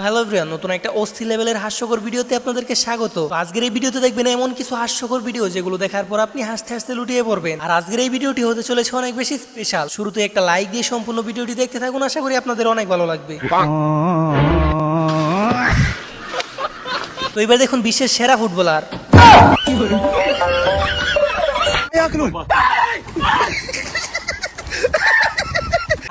Hello everyone, নতুন একটা অস্থির লেভেলের হাস্যকর ভিডিওতে আপনাদেরকে স্বাগত। আজকের এই ভিডিওতে দেখবেন এমন কিছু হাস্যকর ভিডিও যেগুলো দেখার পর আপনি হাসতে হাসতে লুটিয়ে পড়বেন। আর আজকের এই ভিডিওটি হতে চলেছে অনেক বেশি স্পেশাল। শুরুতে একটা লাইক দিয়ে সম্পূর্ণ ভিডিওটি দেখতে থাকুন, আশা করি আপনাদের অনেক ভালো লাগবে। তো এবার দেখুন বিশ্বের সেরা ফুটবলার।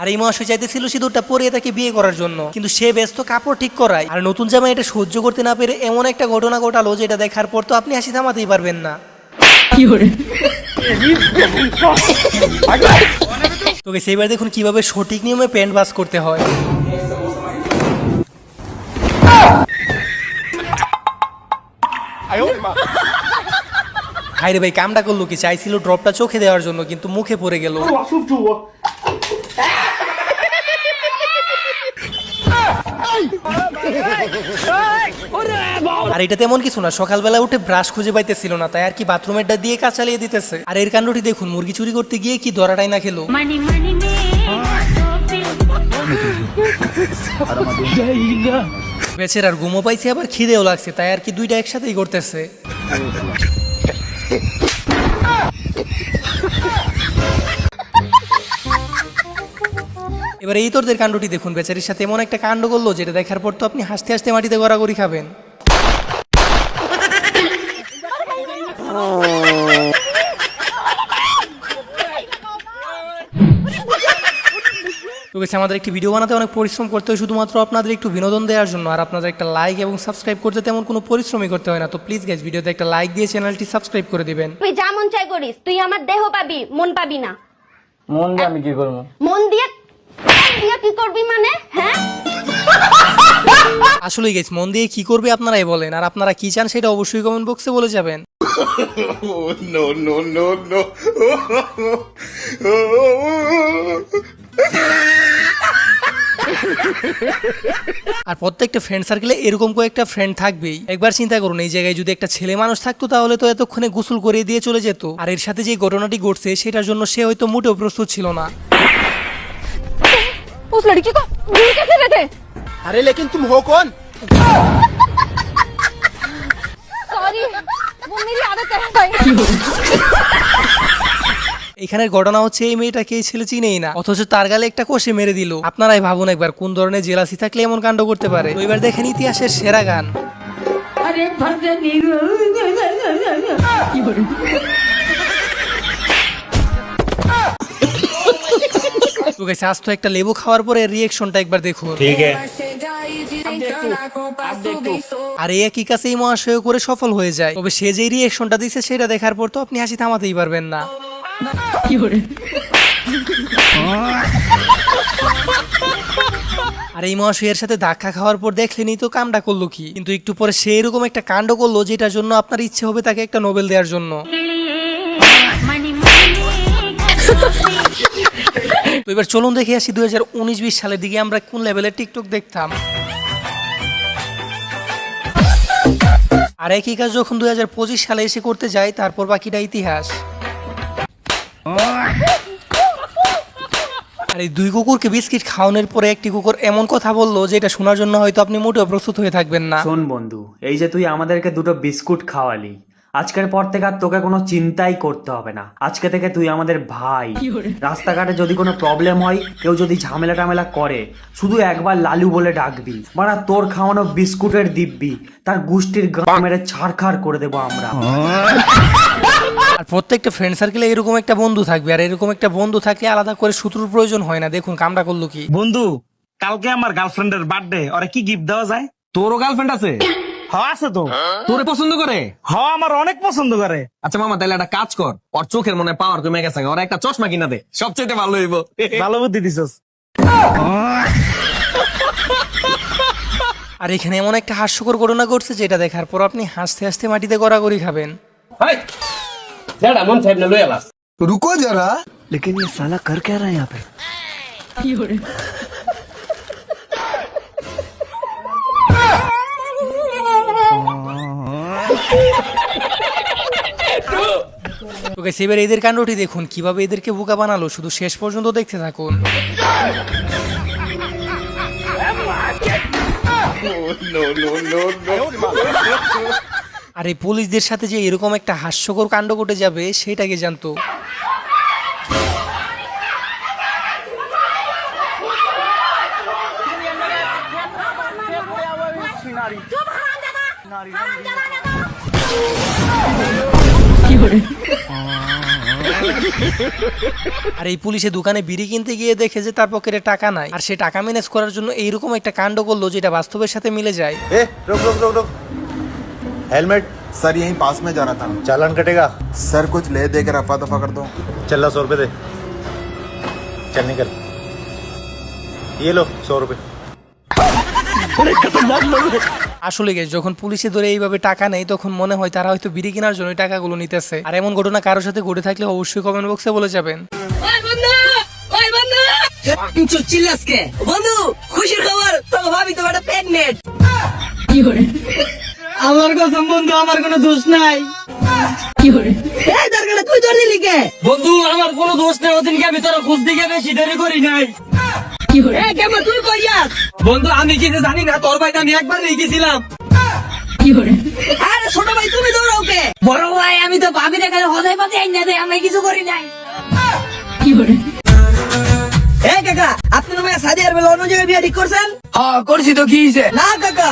আর এই মহাশয় চাইতেছিল সিঁদুরটা পরিয়ে তাকে বিয়ে করার জন্য, কিন্তু সে ব্যস্ত কাপড় ঠিক করায়। আর নতুন জামাই এটা সহ্য করতে না পেরে এমন একটা ঘটনা ঘটালো যেটা দেখার পর তো আপনি হাসি থামাতেই পারবেন না। তো সেইবার দেখুন কিভাবে সঠিক নিয়মে প্যান্ট বাস করতে হয়। হাইরে ভাই, কামটা করলো কি? চাইছিল ড্রপটা চোখে দেওয়ার জন্য, কিন্তু মুখে পড়ে গেল। আর এটা তেমন কিছু না, সকালবেলা উঠে ব্রাশ খুঁজে পাইতেছিল না, তাই আর কি বাথরুমেরটা দিয়ে কাজ চালিয়ে দিতেছে। আর এর কাণ্ডটি দেখুন, মুরগি চুরি করতে গিয়ে কি ধরাটাই না খেলো। বেচারার ঘুমও পাইছে, আবার খিদেও লাগছে, তাই আর কি দুইটা একসাথেই করতেছে। এবার এই তোরদের কাণ্ডটি দেখুন, বেচারির সাথে এমন একটা কাণ্ড করলো যেটা দেখার পর তো আপনি হাসতে হাসতে মাটিতে গড়াগড়ি খাবেন। তো গেছে আমাদের একটি ভিডিও বানাতে অনেক পরিশ্রম করতে হয় শুধুমাত্র আপনাদের একটু বিনোদন দেওয়ার জন্য। আর আপনাদের একটা লাইক এবং সাবস্ক্রাইব করতে তেমন কোনো পরিশ্রমই করতে হয় না। তো প্লিজ গাইস, ভিডিওতে একটা লাইক দিয়ে চ্যানেলটি সাবস্ক্রাইব করে দিবেন। তুই যা মন চাই করিস, তুই আমার দেহ পাবি, মন পাবি না। মন দিয়ে আমি কি করবো? মন দিয়ে কি করবি মানে? হ্যাঁ, আসলে গাইস, মন দিয়ে কি করবে আপনারাই বলেন, আর আপনারা কি চান সেটা অবশ্যই কমেন্ট বক্সে বলে যাবেন। আর প্রত্যেকটা ফ্রেন্ড সার্কেলে এরকম কয়েকটা ফ্রেন্ড থাকবেই। একবার চিন্তা করুন, এই জায়গায় যদি একটা ছেলে মানুষ থাকতো তাহলে তো এতক্ষণে গোসল করে দিয়ে চলে যেত। আর এর সাথে যে ঘটনাটি ঘটছে সেটার জন্য সে হয়তো মোটেও প্রস্তুত ছিল না। उस लड़की को दूर कैसे रहे थे? अरे लेकिन तुम हो कौन? सॉरी, वो मेरी आदत है भाई। এখানের ঘটনা হচ্ছে এই মেয়েটাকে এই ছেলে চিনেই না, অথচ তার গালে একটা কষে মেরে দিল। আপনারাই ভাবুন একবার কোন ধরনের জেলাসি থাকলে এমন কাণ্ড করতে পারে। তো এবার দেখেন ইতিহাসের সেরা গান। তো গাইস, আজ তো একটা লেবু খাওয়ার পরে রিয়েকশনটা একবার দেখুন। ঠিক আছে, আর এই একই কাছে এই মহাশয় করে সফল হয়ে যায়। তবে সে যে রিয়েকশনটা দিচ্ছে সেটা দেখার পর তো আপনি হাসি থামাতেই পারবেন না। আর এই মহাশয়ের সাথে ধাক্কা খাওয়ার পর দেখলেনি তো কামটা করলো কি, কিন্তু একটু পরে সে এরকম একটা কাণ্ড করলো যেটার জন্য আপনার ইচ্ছে হবে তাকে একটা নোবেল দেওয়ার জন্য। তো এবার চলুন দেখে আসি 2019-20 সালের দিকে আমরা কোন লেভেলের টিকটক দেখতাম। আর একই কাজ যখন 2025 সালে এসে করতে যাই, তারপর বাকিটা ইতিহাস। আর এই দুই কুকুরকে বিস্কিট খাওয়ানোর পরে একটি কুকুর এমন কথা বললো যেটা শোনার জন্য হয়তো আপনি মোটেও প্রস্তুত হয়ে থাকবেন না। শোন বন্ধু, এই যে তুই আমাদেরকে দুটো বিস্কুট খাওয়ালি, আজকের পর থেকে আর তোকে কোনো চিন্তাই করতে হবে না। আজকে থেকে তুই আমাদের ভাই। রাস্তাঘাটে যদি কোনো প্রবলেম হয়, কেউ যদি ঝামেলা টামেলা করে, শুধু একবার লালু বলে ডাকবি, মানে তোর খাওয়ানো বিস্কুটের দিব্যি তার গুষ্টির গা মেরে ছাড়খাড় করে দেবো আমরা। আর প্রত্যেকটা ফ্রেন্ড সার্কেলে এরকম একটা বন্ধু থাকবে, আর এরকম একটা বন্ধু থাকলে আলাদা করে শত্রুর প্রয়োজন হয় না। দেখুন কামটা করলো কি। বন্ধু, কালকে আমার গার্লফ্রেন্ডের বার্থডে, ওরে কি গিফট দেওয়া যায়? তোরও গার্লফ্রেন্ড আছে? হ্যাঁ আছে তো। তোরে পছন্দ করে? হ্যাঁ, আমার অনেক পছন্দ করে। আচ্ছা মামা, তাহলে একটা কাজ কর, ওর চোখের মনে পাওয়ার কমে গেছে, ওরা একটা চশমা কিনা দে, সবচেয়ে ভালো হইব। ভালো বুদ্ধি দিছস। আর এখানে এমন একটা হাস্যকর ঘটনা ঘটছে যেটা দেখার পর আপনি হাসতে হাসতে মাটিতে গড়াগড়ি খাবেন। रुको जरा, लेकिन ये साला कर क्या रहा है यहाँ पे? তো গাইস এবার এদের কাণ্ডটি দেখুন কিভাবে এদেরকে বোকা বানালো, শুধু শেষ পর্যন্ত দেখতে থাকুন। আর এই পুলিশদের সাথে যে এরকম একটা হাস্যকর কাণ্ড ঘটে যাবে সেটা কে জানতো। আর এই পুলিশে দোকানে বিড়ি কিনতে গিয়ে দেখে যে তার পকেটে টাকা নাই, আর সে টাকা ম্যানেজ করার জন্য এইরকম একটা কাণ্ড করলো যেটা বাস্তবের সাথে মিলে যায়। ए रुक रुक रुक रुक हेलमेट सर यहीं पास में जाना था चालान कटेगा सर कुछ ले दे के रफा दफा कर दो चल 100 रुपए दे चल निकल ये लो 100 रुपए আসলে গেছে যখন পুলিশে ধরে এইভাবে টাকা নেই তখন মনে হয় তারা হয়তো বিড়ি কেনার জন্য টাকাগুলো নিতেছে। আর এমন ঘটনা কারোর সাথে ঘটে থাকলে অবশ্যই কমেন্ট বক্সে বলে যাবেন। চিল্লাসকে বন্ধু খুশির খবর তো ভাবি তোমার প্রেগনেন্ট আমার কসম বন্ধু আমার কোনো দোষ নাই এই দরকার তুই ধরে নিলি কে বন্ধু আমার কোনো দোষ নাই ওদিনকে আমি তোর খোঁজ দিকে বেশি দেরি করি নাই এই কেমন তুই কইয়াস বন্ধু আমি কিছু জানি না তোর ভাই আমি একবার নিয়ে গেছিলাম আরে ছোট ভাই তুমি দৌড়াও কে বড় ভাই আমি তো ভাবি রে কাছে হদাই পাতে আইনা দে আমি কিছু করি নাই এই কাকা আপনি না সাদিয়ার বেলা অন্য জায়গায় বিয়ে ঠিক করছেন হ্যাঁ করছি তো কি হইছে না কাকা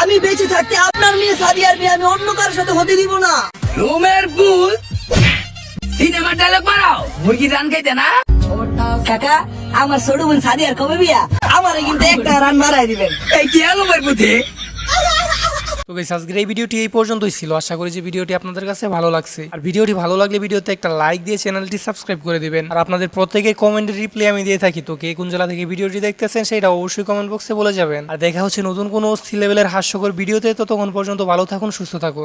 আমি বেঁচে থাকতে আপনার মেয়ে সাদিয়ার বিয়ে আমি অন্য কারোর সাথে হতে দিব না রুমের ভূত সিনেমা ডায়লগ মারাও মুরগি রান খাইতে না কাকা আমার ছোট বোন সাদিয়ার কবে বিয়া আমারে কিন্তু একটা রান মারাই দিবেন এই কি আলো ভাই বুঝি। তো গাইস আজকের এই ভিডিওটি এই পর্যন্তই ছিল। আশা করি যে ভিডিওটি আপনাদের কাছে ভালো লাগছে। আর ভিডিওটি ভালো লাগলে ভিডিওতে একটা লাইক দিয়ে চ্যানেলটি সাবস্ক্রাইব করে দিবেন। আর আপনাদের প্রত্যেকের কমেন্টের রিপ্লাই আমি দিয়ে থাকি, তো কে কোন জেলা থেকে ভিডিওটি দেখতেছেন সেটা অবশ্যই কমেন্ট বক্সে বলে যাবেন। আর দেখা হচ্ছে নতুন কোনো অস্থির লেভেলের হাস্যকর ভিডিওতে। তো তখন পর্যন্ত ভালো থাকুন, সুস্থ থাকুন।